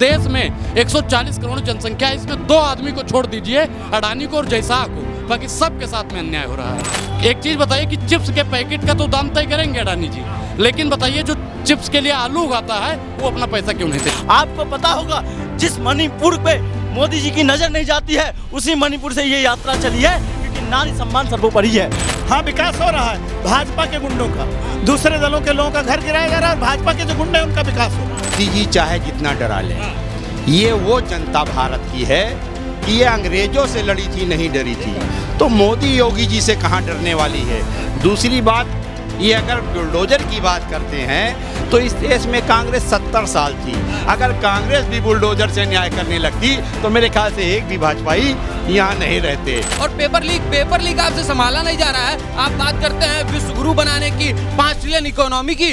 देश में 140 करोड़ जनसंख्या है, इसमें 2 आदमी को छोड़ दीजिए, अडानी को और जयशाह को, बाकी सबके साथ में अन्याय हो रहा है। एक चीज़ बताइए कि चिप्स के पैकेट का तो दाम तय करेंगे अडानी जी, लेकिन बताइए जो चिप्स के लिए आलू उगाता है वो अपना पैसा क्यों नहीं देता? आपको पता होगा जिस मणिपुर पे मोदी जी की नजर नहीं जाती है, उसी मणिपुर से ये यात्रा चली है, क्योंकि नारी सम्मान सर्वोपरि है। हाँ, विकास हो रहा है भाजपा के गुंडों का, दूसरे दलों के लोगों का घर गिराया जा रहा है, भाजपा के जो गुंडे हैं उनका विकास हो रहा है। मोदी जी चाहे जितना डरा ले, ये वो जनता भारत की है कि ये अंग्रेजों से लड़ी थी, नहीं डरी थी, तो मोदी योगी जी से कहाँ डरने वाली है। दूसरी बात, ये अगर बुलडोजर की बात करते हैं तो इस देश में कांग्रेस 70 साल थी, अगर कांग्रेस भी बुलडोजर से न्याय करने लगती तो मेरे ख्याल से एक भी भाजपाई यहाँ नहीं रहते। और पेपर लीक आपसे संभाला नहीं जा रहा है। आप बात करते हैं विश्व गुरु बनाने की, 5 ट्रिलियन इकोनॉमी की।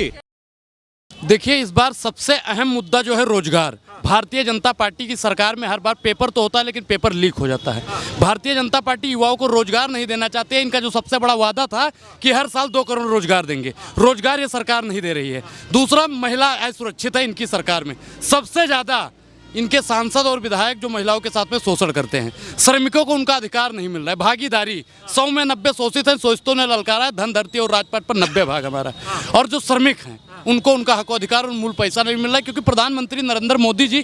देखिए, इस बार सबसे अहम मुद्दा जो है रोजगार। भारतीय जनता पार्टी की सरकार में हर बार पेपर तो होता है लेकिन पेपर लीक हो जाता है। भारतीय जनता पार्टी युवाओं को रोजगार नहीं देना चाहते हैं। इनका जो सबसे बड़ा वादा था कि हर साल 2 करोड़ रोजगार देंगे, रोजगार ये सरकार नहीं दे रही है। दूसरा, महिला असुरक्षित है इनकी सरकार में। सबसे ज़्यादा इनके सांसद और विधायक जो महिलाओं के साथ में शोषण करते हैं। श्रमिकों को उनका अधिकार नहीं मिल रहा है। भागीदारी 100 में 90 शोषित हैं, शोषितों ने ललकारा है, धन धरती और राजपाट पर 90 भाग हमारा। और जो श्रमिक हैं उनको उनका हक अधिकार और मूल पैसा नहीं मिल रहा है, क्योंकि प्रधानमंत्री नरेंद्र मोदी जी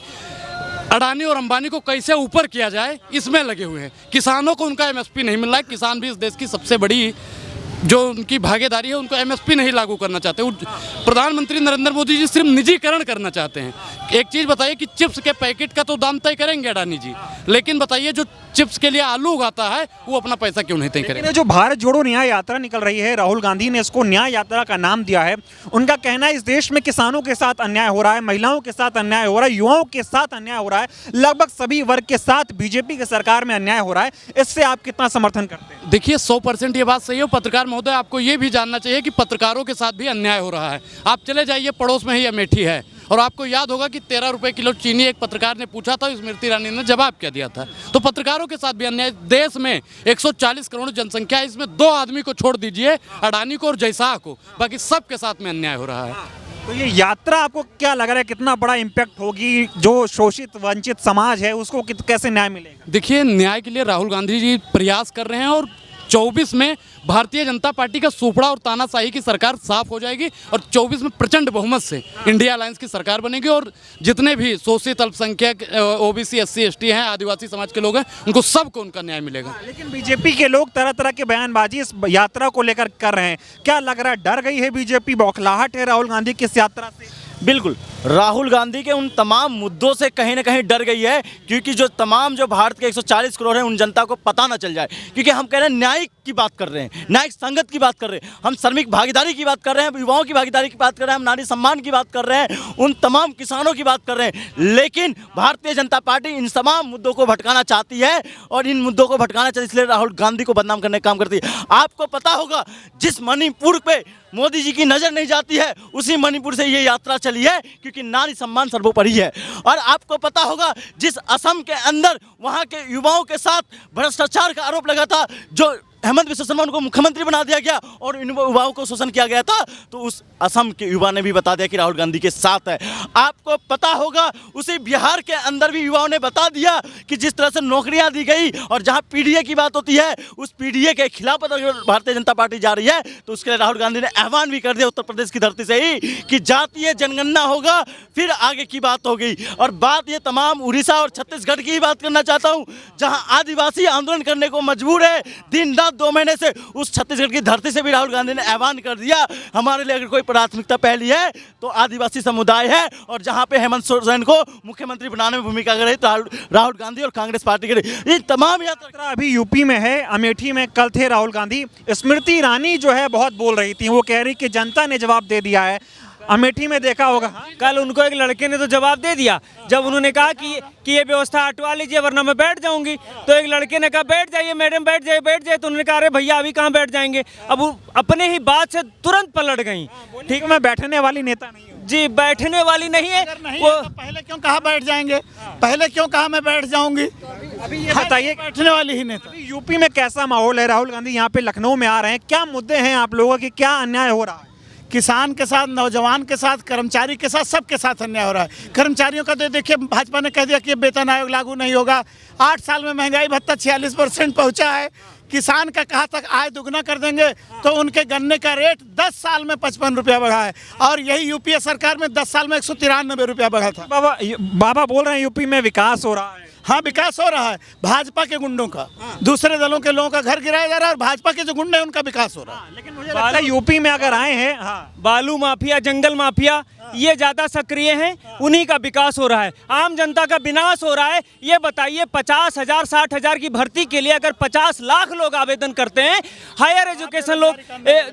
अडानी और अंबानी को कैसे ऊपर किया जाए इसमें लगे हुए हैं। किसानों को उनका MSP नहीं मिल रहा है। किसान भी इस देश की सबसे बड़ी जो उनकी भागीदारी है, उनको MSP नहीं लागू करना चाहते। प्रधानमंत्री नरेंद्र मोदी जी सिर्फ निजीकरण करना चाहते हैं। एक चीज़ बताइए कि चिप्स के पैकेट का तो दाम तय करेंगे अडानी जी, लेकिन बताइए जो चिप्स के लिए आलू उगाता है वो अपना पैसा क्यों नहीं तय करेगा? जो भारत जोड़ो न्याय यात्रा निकल रही है, राहुल गांधी ने इसको न्याय यात्रा का नाम दिया है। उनका कहना है इस देश में किसानों के साथ अन्याय हो रहा है, महिलाओं के साथ अन्याय हो रहा है, युवाओं के साथ अन्याय हो रहा है, लगभग सभी वर्ग के साथ बीजेपी की सरकार में अन्याय हो रहा है। इससे आप कितना समर्थन करते हैं? देखिए, 100% ये बात सही है। पत्रकार महोदय, आपको ये भी जानना चाहिए कि पत्रकारों के साथ भी अन्याय हो रहा है। आप चले जाइए, पड़ोस में ही अमेठी है, और आपको याद होगा कि 13 रुपए किलो चीनी एक पत्रकार ने पूछा था, स्मृति ईरानी ने जवाब क्या दिया था। तो पत्रकारों के साथ भी अन्याय। देश में 140 करोड़ जनसंख्या है, इसमें 2 आदमी को छोड़ दीजिए, अडानी को और जयशाह को, बाकी सबके साथ में अन्याय हो रहा है। तो ये यात्रा आपको क्या लग रहा है, कितना बड़ा इम्पैक्ट होगी? जो शोषित वंचित समाज है उसको कैसे न्याय मिलेगा? देखिए, न्याय के लिए राहुल गांधी जी प्रयास कर रहे हैं, और 24 में भारतीय जनता पार्टी का सुपड़ा और तानाशाही की सरकार साफ हो जाएगी, और 24 में प्रचंड बहुमत से इंडिया अलायंस की सरकार बनेगी, और जितने भी शोषित अल्पसंख्यक OBC SC ST हैं, आदिवासी समाज के लोग हैं, उनको सबको उनका न्याय मिलेगा। लेकिन बीजेपी के लोग तरह तरह के बयानबाजी इस यात्रा को लेकर कर रहे हैं। क्या लग रहा है, डर गई है बीजेपी, बौखलाहट है राहुल गांधी की इस यात्रा से? बिल्कुल, राहुल गांधी के उन तमाम मुद्दों से कहीं ना कहीं डर गई है, क्योंकि जो तमाम जो भारत के 140 करोड़ हैं उन जनता को पता ना चल जाए। क्योंकि हम कह रहे हैं न्यायिक की बात कर रहे हैं, न्यायिक संगत की बात कर रहे हैं, हम श्रमिक भागीदारी की बात कर रहे हैं, युवाओं की भागीदारी की बात कर रहे हैं, हम नारी सम्मान की बात कर रहे हैं, उन तमाम किसानों की बात कर रहे हैं। लेकिन भारतीय जनता पार्टी इन तमाम मुद्दों को भटकाना चाहती है, और इन मुद्दों को भटकाना चाहती है, इसलिए राहुल गांधी को बदनाम करने का काम करती है। आपको पता होगा जिस मणिपुर पे मोदी जी की नज़र नहीं जाती है, उसी मणिपुर से ये यात्रा चली है, क्योंकि नारी सम्मान सर्वोपरि है। और आपको पता होगा जिस असम के अंदर वहाँ के युवाओं के साथ भ्रष्टाचार का आरोप लगा था, जो हेमंत बिस्वा शर्मा उनको मुख्यमंत्री बना दिया गया और इन युवाओं को शोषण किया गया था, तो उस असम के युवा ने भी बता दिया कि राहुल गांधी के साथ है। आपको पता होगा उसी बिहार के अंदर भी युवाओं ने बता दिया कि जिस तरह से नौकरियां दी गई, और जहां PDA की बात होती है, उस PDA के खिलाफ अगर भारतीय जनता पार्टी जा रही है, तो उसके लिए राहुल गांधी ने आह्वान भी कर दिया उत्तर प्रदेश की धरती से ही कि जातीय जनगणना होगा, फिर आगे की बात होगी। और बात ये तमाम उड़ीसा और छत्तीसगढ़ की ही बात करना चाहता हूँ, जहाँ आदिवासी आंदोलन करने को मजबूर है दिन रात 2 महीने से। उस छत्तीसगढ़ की धरती से भी राहुल गांधी ने ऐलान कर दिया, हमारे लिए अगर कोई प्राथमिकता पहली है तो आदिवासी समुदाय है, और जहां पे हेमंत सोरेन को मुख्यमंत्री बनाने में भूमिका कर रही तो राहुल गांधी और कांग्रेस पार्टी के ये तमाम यात्रा अभी यूपी में है, अमेठी में कल थे राहुल गांधी। स्मृति ईरानी जो है बहुत बोल रही थी, वो कह रही कि जनता ने जवाब दे दिया है। अमेठी में देखा होगा, कल उनको एक लड़के ने तो जवाब दे दिया, जब उन्होंने कहा कि ये व्यवस्था हटवा लीजिए वरना मैं बैठ जाऊंगी, तो एक लड़के ने कहा बैठ जाइए मैडम, बैठ जाइए, तो उन्होंने कहा अरे भैया अभी कहाँ बैठ जाएंगे। अब वो अपने ही बात से तुरंत पलट गई। ठीक, मैं बैठने वाली नेता नहीं हूँ जी, बैठने वाली नहीं है वो तो पहले क्यों कहा बैठ जाएंगे, पहले क्यों कहा मैं बैठ जाऊंगी? अभी ये बताइए, बैठने वाली ही नेता। यूपी में कैसा माहौल है? राहुल गांधी यहाँ पे लखनऊ में आ रहे हैं, क्या मुद्दे हैं आप लोगों के, क्या अन्याय हो रहा है? किसान के साथ, नौजवान के साथ, कर्मचारी के साथ, सबके साथ अन्याय हो रहा है। कर्मचारियों का तो देखिए, भाजपा ने कह दिया कि वेतन आयोग लागू नहीं होगा। 8 साल में महंगाई भत्ता 46% पहुंचा है। किसान का कहा तक आय दुगना कर देंगे, तो उनके गन्ने का रेट 10 साल में 55 रुपया बढ़ा है, और यही यूपीए सरकार में 10 साल में 193 रुपया बढ़ा था। बाबा बोल रहे हैं यूपी में विकास हो रहा है। हाँ, विकास हो रहा है, भाजपा के गुंडों का। दूसरे दलों के लोगों का घर गिराया जा रहा है, और भाजपा के जो गुंडे हैं उनका विकास हो रहा है। लेकिन मुझे लगता है यूपी में अगर आए हैं, हाँ, बालू माफिया, जंगल माफिया ये ज्यादा सक्रिय हैं, उन्हीं का विकास हो रहा है, आम जनता का विनाश हो रहा है। ये बताइए 50,000 60,000 की भर्ती के लिए अगर 50 लाख लोग आवेदन करते हैं, हायर एजुकेशन लोग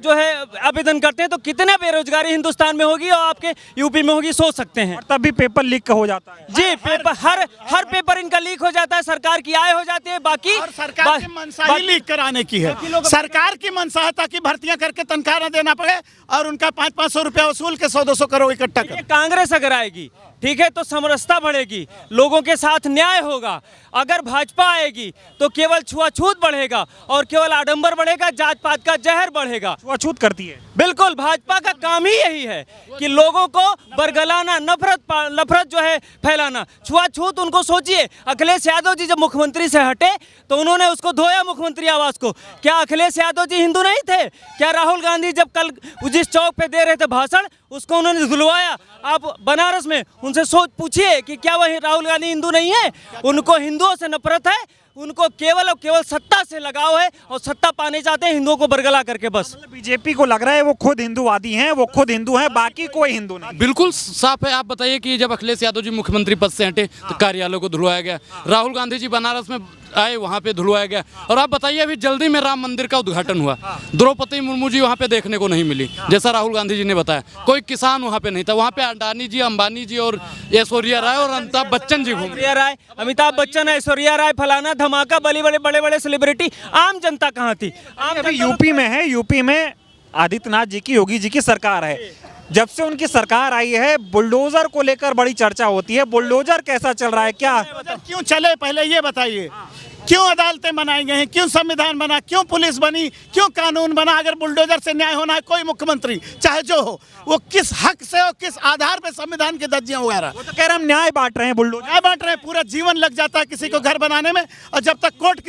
जो है आवेदन करते हैं, तो कितने बेरोजगारी हिंदुस्तान में होगी और आपके यूपी में होगी, सोच सकते हैं। तब भी पेपर लीक हो जाता है। जी, पेपर हर पेपर इनका लीक हो जाता है, सरकार की आय हो जाती है, बाकी और सरकार की मंशा ही लीक कराने की है। सरकार की मंशा है ताकि भर्तियां करके तनख्वाह न देना पड़े, और उनका 500-500 रुपया वसूल के 100-200 करोड़ इकट्ठा कर। कांग्रेस अगर आएगी, ठीक है, तो समरसता बढ़ेगी, लोगों के साथ न्याय होगा। अगर भाजपा आएगी तो केवल छुआछूत बढ़ेगा और केवल आडंबर बढ़ेगा, जात पात का जहर बढ़ेगा। छुआछूत करती है। बिल्कुल, भाजपा का काम ही यही है कि लोगों को बरगलाना, नफरत जो है फैलाना, छुआछूत। उनको सोचिए, अखिलेश यादव जी जब मुख्यमंत्री से हटे तो उन्होंने उसको धोया, मुख्यमंत्री आवास को। क्या अखिलेश यादव जी हिंदू नहीं थे? क्या राहुल गांधी जब कल जिस चौक पे दे रहे थे भाषण, उसको उन्होंने धुलवाया? आप बनारस में उनसे सोच पूछिए कि क्या वह राहुल गांधी हिंदू नहीं है? उनको हिंदुओं से नफरत है, उनको केवल और केवल सत्ता से लगाव है, और सत्ता पाने चाहते हैं हिंदुओं को बरगला करके बस। बीजेपी को लग रहा है वो खुद हिंदूवादी हैं, वो खुद हिंदू हैं, बाकी कोई हिंदू नहीं। बिल्कुल साफ है। आप बताइए कि जब अखिलेश यादव जी मुख्यमंत्री पद से हटे तो कार्यालय को धुलवाया गया, राहुल गांधी जी बनारस में आए, वहाँ पे धुलवाया गया। और आप बताइए, अभी जल्दी में राम मंदिर का उद्घाटन हुआ, द्रौपदी मुर्मू जी वहाँ पे देखने को नहीं मिली, जैसा राहुल गांधी जी ने बताया। कोई किसान वहाँ पे नहीं था, वहाँ पे अडानी जी, अंबानी जी और ऐश्वर्या राय और अमिताभ बच्चन जी घूम। अमिताभ बच्चन, ऐश्वर्या राय, फलाना धमाका, बड़े सेलिब्रिटी, आम जनता कहाँ थी? अभी यूपी में है, यूपी में आदित्यनाथ जी की, योगी जी की सरकार है। जब से उनकी सरकार आई है, बुलडोजर को लेकर बड़ी चर्चा होती है। बुलडोजर कैसा चल रहा है, क्या क्यों चले, पहले ये बताइए। क्यों अदालतें बनाई गई हैं, क्यों संविधान बना, क्यों पुलिस बनी, क्यों कानून बना? अगर बुलडोजर से न्याय होना है, कोई मुख्यमंत्री चाहे जो हो, वो किस हक से और किस आधार पे संविधान की धज्जियां उड़ा रहा है? वो तो कह रहे हम न्याय बांट रहे हैं, बुलडोजर न्याय बांट रहे हैं। पूरा जीवन लग जाता है किसी को घर बनाने में, और जब तक कोर्ट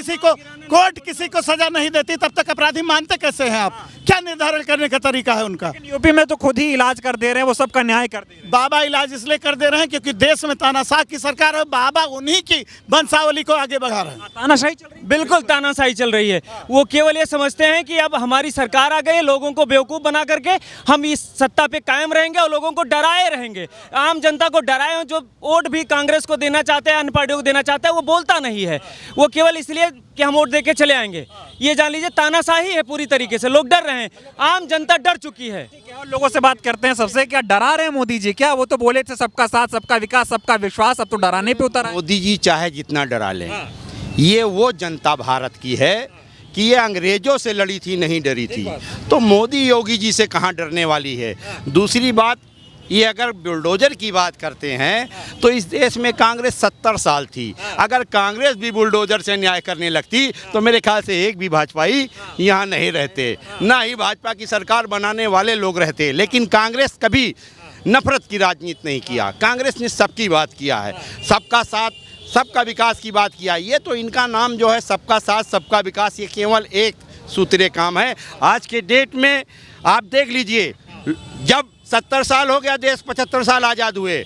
किसी को सजा नहीं देती, तब तक अपराधी मानते कैसे हैं आप? क्या निर्धारण करने का तरीका है उनका? यूपी में तो खुद ही इलाज कर दे रहे हैं, वो सबका न्याय कर दे रहे हैं। बाबा इलाज इसलिए कर दे रहे हैं क्योंकि देश में तानाशाह की सरकार है, बाबा उन्हीं की वंशावली को आगे बढ़ा रहे हैं। तानाशाही चल रही है। बिल्कुल तानाशाही चल रही है। वो केवल ये समझते हैं कि अब हमारी सरकार आ गई है, लोगों को बेवकूफ़ बना करके हम इस सत्ता पे कायम रहेंगे और लोगों को डराए रहेंगे, आम जनता को डराए। जो वोट भी कांग्रेस को देना चाहते हैं, अन्य पार्टियों को देना चाहते हैं, वो बोलता नहीं है, वो केवल इसलिए कि हम वोट दे के चले आएंगे। ये जान लीजिए, तानाशाही है पूरी तरीके से, लोग डर रहे हैं, आम जनता डर चुकी है। और लोगों से बात करते हैं सबसे, क्या डरा रहे हैं मोदी जी? क्या वो तो बोले थे सबका साथ, सबका विकास, सबका विश्वास, अब तो डराने पे उतर आए। मोदी जी चाहे जितना डरा लें, ये वो जनता भारत की है कि ये अंग्रेजों से लड़ी थी, नहीं डरी थी। तो मोदी योगी जी से कहाँ डरने वाली है? दूसरी बात, ये अगर बुलडोजर की बात करते हैं तो इस देश में कांग्रेस 70 साल थी। अगर कांग्रेस भी बुलडोजर से न्याय करने लगती तो मेरे ख्याल से एक भी भाजपाई यहाँ नहीं रहते, ना ही भाजपा की सरकार बनाने वाले लोग रहते। लेकिन कांग्रेस कभी नफरत की राजनीति नहीं किया, कांग्रेस ने सबकी बात किया है, सबका साथ, सबका विकास की बात किया। ये तो इनका नाम जो है सबका साथ सबका विकास, ये केवल एक सूत्रीय काम है। आज के डेट में आप देख लीजिए, जब 70 साल हो गया देश, 75 साल आज़ाद हुए,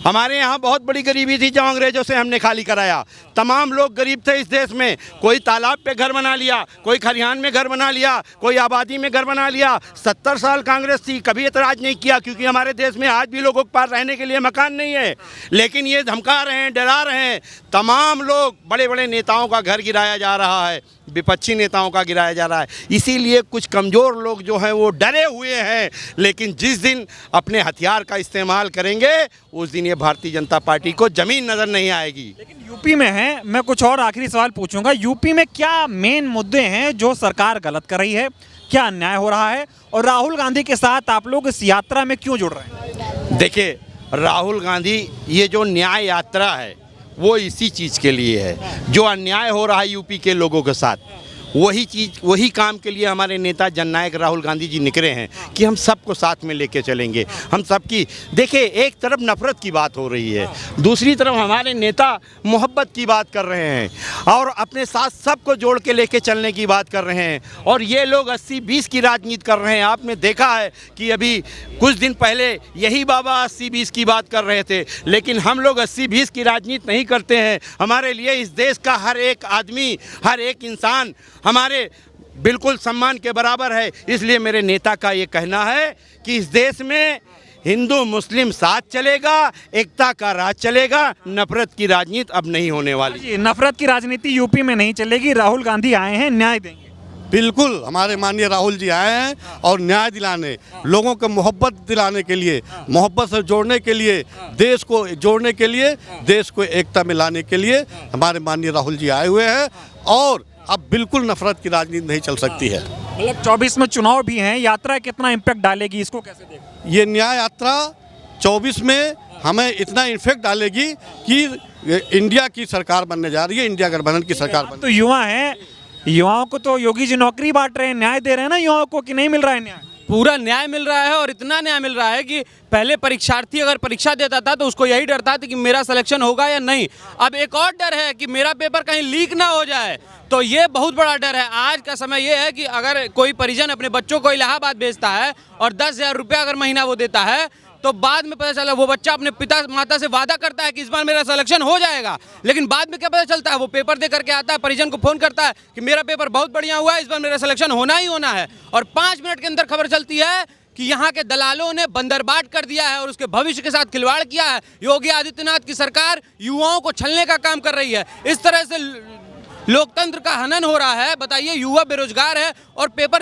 हमारे यहाँ बहुत बड़ी गरीबी थी जब अंग्रेजों से हमने खाली कराया। तमाम लोग गरीब थे इस देश में, कोई तालाब पे घर बना लिया, कोई खलिहान में घर बना लिया, कोई आबादी में घर बना लिया। 70 साल कांग्रेस थी, कभी एतराज़ नहीं किया, क्योंकि हमारे देश में आज भी लोगों के पास रहने के लिए मकान नहीं है। लेकिन ये धमका रहे हैं, डरा रहे हैं, तमाम लोग, बड़े बड़े नेताओं का घर गिराया जा रहा है, विपक्षी नेताओं का गिराया जा रहा है। इसीलिए कुछ कमज़ोर लोग जो हैं वो डरे हुए हैं। लेकिन जिस दिन अपने हथियार का इस्तेमाल करेंगे, उस दिन ये भारतीय जनता पार्टी को ज़मीन नज़र नहीं आएगी। लेकिन यूपी में है, मैं कुछ और आखिरी सवाल पूछूंगा, यूपी में क्या मेन मुद्दे हैं जो सरकार गलत कर रही है, क्या अन्याय हो रहा है, और राहुल गांधी के साथ आप लोग इस यात्रा में क्यों जुड़ रहे हैं? देखिए, राहुल गांधी, ये जो न्याय यात्रा है वो इसी चीज़ के लिए है। जो अन्याय हो रहा है यूपी के लोगों के साथ, वही चीज़, वही काम के लिए हमारे नेता जननायक राहुल गांधी जी निकले हैं कि हम सबको साथ में लेके चलेंगे। हम सबकी, देखिए, एक तरफ नफरत की बात हो रही है, दूसरी तरफ हमारे नेता मोहब्बत की बात कर रहे हैं और अपने साथ सबको जोड़ के लेके चलने की बात कर रहे हैं। और ये लोग 80-20 की राजनीति कर रहे हैं। आपने देखा है कि अभी कुछ दिन पहले यही बाबा 80-20 की बात कर रहे थे, लेकिन हम लोग 80-20 की राजनीति नहीं करते हैं। हमारे लिए इस देश का हर एक आदमी, हर एक इंसान हमारे बिल्कुल सम्मान के बराबर है। इसलिए मेरे नेता का ये कहना है कि इस देश में हिंदू मुस्लिम साथ चलेगा, एकता का राज चलेगा, नफरत की राजनीति अब नहीं होने वाली। जी, नफरत की राजनीति यूपी में नहीं चलेगी। राहुल गांधी आए हैं, न्याय देंगे। बिल्कुल, हमारे माननीय राहुल जी आए हैं और न्याय दिलाने, लोगों को मोहब्बत दिलाने के लिए, मोहब्बत से जोड़ने के लिए, देश को जोड़ने के लिए, देश को एकता में लाने के लिए हमारे माननीय राहुल जी आए हुए हैं। और अब बिल्कुल नफरत की राजनीति नहीं चल सकती है। मतलब 24 में चुनाव भी हैं, यात्रा कितना इम्पैक्ट डालेगी, इसको कैसे देखते हैं? ये न्याय यात्रा 24 में हमें इतना इम्पैक्ट डालेगी कि इंडिया की सरकार बनने जा रही है, इंडिया गठबंधन की सरकार तो युवा हैं, युवाओं को तो योगी जी नौकरी बांट रहे हैं, न्याय दे रहे हैं ना युवाओं को, कि नहीं मिल रहा है न्याय? पूरा न्याय मिल रहा है और इतना न्याय मिल रहा है कि पहले परीक्षार्थी अगर परीक्षा देता था तो उसको यही डर था कि मेरा सिलेक्शन होगा या नहीं। अब एक और डर है कि मेरा पेपर कहीं लीक ना हो जाए, तो ये बहुत बड़ा डर है। आज का समय ये है कि अगर कोई परिजन अपने बच्चों को इलाहाबाद भेजता है और 10,000 रुपया अगर महीना वो देता है, तो बाद में पता चला वो बच्चा अपने पिता माता से वादा करता है कि इस बार मेरा सिलेक्शन हो जाएगा, लेकिन बाद में क्या पता चलता है, वो पेपर दे करके आता है, परिजन को फोन करता है कि मेरा पेपर बहुत बढ़िया हुआ है, इस बार मेरा सिलेक्शन होना ही होना है, और 5 मिनट के अंदर खबर चलती है कि यहाँ के दलालों ने बंदरबाट कर दिया है और उसके भविष्य के साथ खिलवाड़ किया है। योगी आदित्यनाथ की सरकार युवाओं को छलने का काम कर रही है। इस तरह से लोकतंत्र का हनन हो रहा है। बताइए, युवा बेरोजगार है और पेपर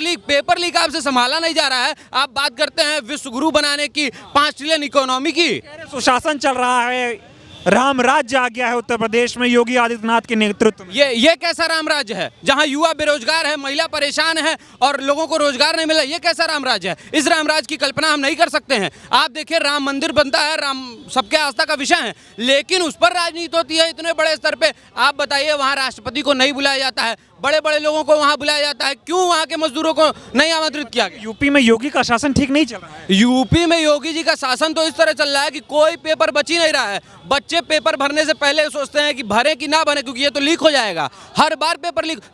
लीक आपसे संभाला नहीं जा रहा है। आप बात करते हैं विश्व गुरु बनाने की, 5 ट्रिलियन इकोनॉमी की। सुशासन चल रहा है, राम राज्य आ गया है उत्तर प्रदेश में योगी आदित्यनाथ के नेतृत्व में। ये कैसा राम राज्य है जहां युवा बेरोजगार है, महिला परेशान है और लोगों को रोजगार नहीं मिला? ये कैसा राम राज्य है? इस राम राज्य की कल्पना हम नहीं कर सकते हैं। आप देखिए, राम मंदिर बनता है, राम सबके आस्था का विषय है, लेकिन उस पर राजनीति होती है इतने बड़े स्तर पे। आप बताइए, वहां राष्ट्रपति को नहीं बुलाया जाता है, बड़े बड़े लोगों को वहां बुलाया जाता है, क्यों वहां के मजदूरों को नहीं आमंत्रित किया गया? यूपी में योगी का शासन ठीक नहीं चल रहा है। यूपी में योगी जी का शासन तो इस तरह चल रहा है कि कोई पेपर बच ही नहीं रहा है। बच्चे पेपर भरने से पहले सोचते हैं कि भरें कि ना भरें, क्योंकि ये तो लीक हो जाएगा। हर बार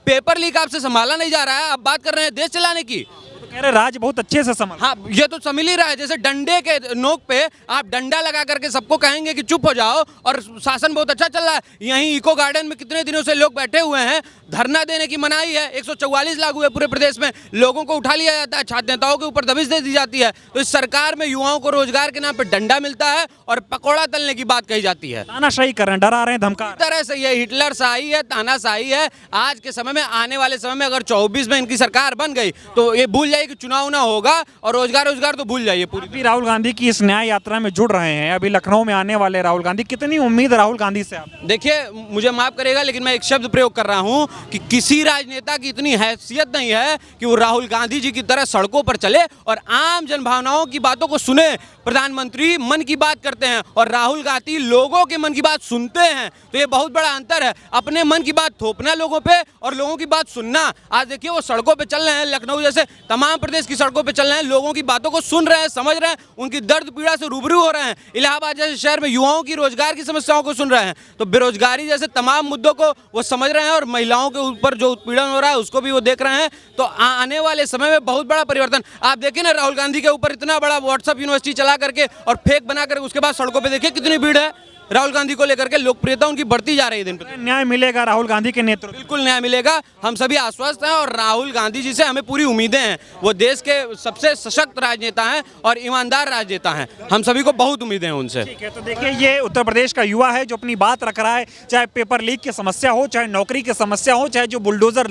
पेपर लीक आपसे संभाला नहीं जा रहा है। आप बात कर रहे हैं देश चलाने की, तो कह रहे राज्य बहुत अच्छे से संभाल। हाँ, ये तो संमिल ही रहा है। जैसे डंडे के नोक पे आप डंडा लगा करके सबको कहेंगे कि चुप हो जाओ और शासन बहुत अच्छा चल रहा है। यहीं इको गार्डन में कितने दिनों से लोग बैठे हुए हैं, धरना देने की मनाही है, 144 लागू है पूरे प्रदेश में, लोगों को उठा लिया जाता है, छात्र नेताओं के ऊपर दबिश दे दी जाती है। तो इस सरकार में युवाओं को रोजगार के नाम पर डंडा मिलता है और पकौड़ा तलने की बात कही जाती है। तानाशाही कर रहे हैं, डरा रहे हैं, धमका इस तरह से ये हिटलर शाही है, तानाशाही है। आज के समय में, आने वाले समय में अगर 24 में इनकी सरकार बन गई तो ये भूल जाइए कि चुनाव ना होगा, और रोजगार तो भूल जाइए पूरी। अभी राहुल गांधी की इस न्याय यात्रा में जुड़ रहे हैं, अभी लखनऊ में आने वाले राहुल गांधी, कितनी उम्मीद है राहुल गांधी से आप? देखिए, मुझे माफ करेगा लेकिन मैं एक शब्द प्रयोग कर रहा हूं कि किसी राजनेता की इतनी हैसियत नहीं है कि वो राहुल गांधी जी की तरह सड़कों पर चले और आम जनभावनाओं की बातों को सुने। प्रधानमंत्री मन की बात करते हैं और राहुल गांधी लोगों के मन की बात सुनते हैं, तो ये बहुत बड़ा अंतर है। अपने मन की बात थोपना लोगों पे और लोगों की बात सुनना। आज देखिए, वो सड़कों पे चल रहे हैं, लखनऊ जैसे तमाम प्रदेश की सड़कों पे चल रहे हैं, लोगों की बातों को सुन रहे हैं, समझ रहे हैं, उनकी दर्द पीड़ा से रूबरू हो रहे हैं। इलाहाबाद जैसे शहर में युवाओं की रोजगार की समस्याओं को सुन रहे हैं, तो बेरोजगारी जैसे तमाम मुद्दों को वो समझ रहे हैं और महिलाओं के ऊपर जो उत्पीड़न हो रहा है उसको भी वो देख रहे हैं। तो आने वाले समय में बहुत बड़ा परिवर्तन। आप देखिए ना, राहुल गांधी के ऊपर इतना बड़ा व्हाट्सएप यूनिवर्सिटी चला करके और फेक बना करके उसके बाद सड़कों पे देखिए कितनी भीड़ है। राहुल गांधी को लेकर के लोकप्रियता उनकी बढ़ती जा रही है दिन प्रतिदिन। न्याय मिलेगा राहुल गांधी के नेतृत्व? बिल्कुल न्याय मिलेगा, हम सभी आश्वस्त हैं और राहुल गांधी जी से हमें पूरी उम्मीदें हैं। वो देश के सबसे सशक्त राजनेता हैं और ईमानदार राजनेता हैं, हम सभी को बहुत उम्मीदें हैं उनसे। ठीक है, तो देखिए, ये उत्तर प्रदेश का युवा है जो अपनी बात रख रहा है, चाहे पेपर लीक की समस्या हो, चाहे नौकरी की समस्या हो, चाहे जो बुलडोजर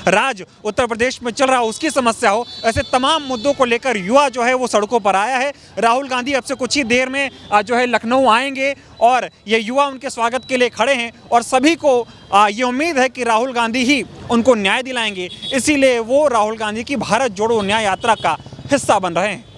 राज उत्तर प्रदेश में चल रहा है उसकी समस्या हो, ऐसे तमाम मुद्दों को लेकर युवा जो है वो सड़कों पर आया है। राहुल गांधी अब से कुछ ही देर में जो है लखनऊ आएंगे और ये युवा उनके स्वागत के लिए खड़े हैं और सभी को ये उम्मीद है कि राहुल गांधी ही उनको न्याय दिलाएंगे, इसीलिए वो राहुल गांधी की भारत जोड़ो न्याय यात्रा का हिस्सा बन रहे हैं।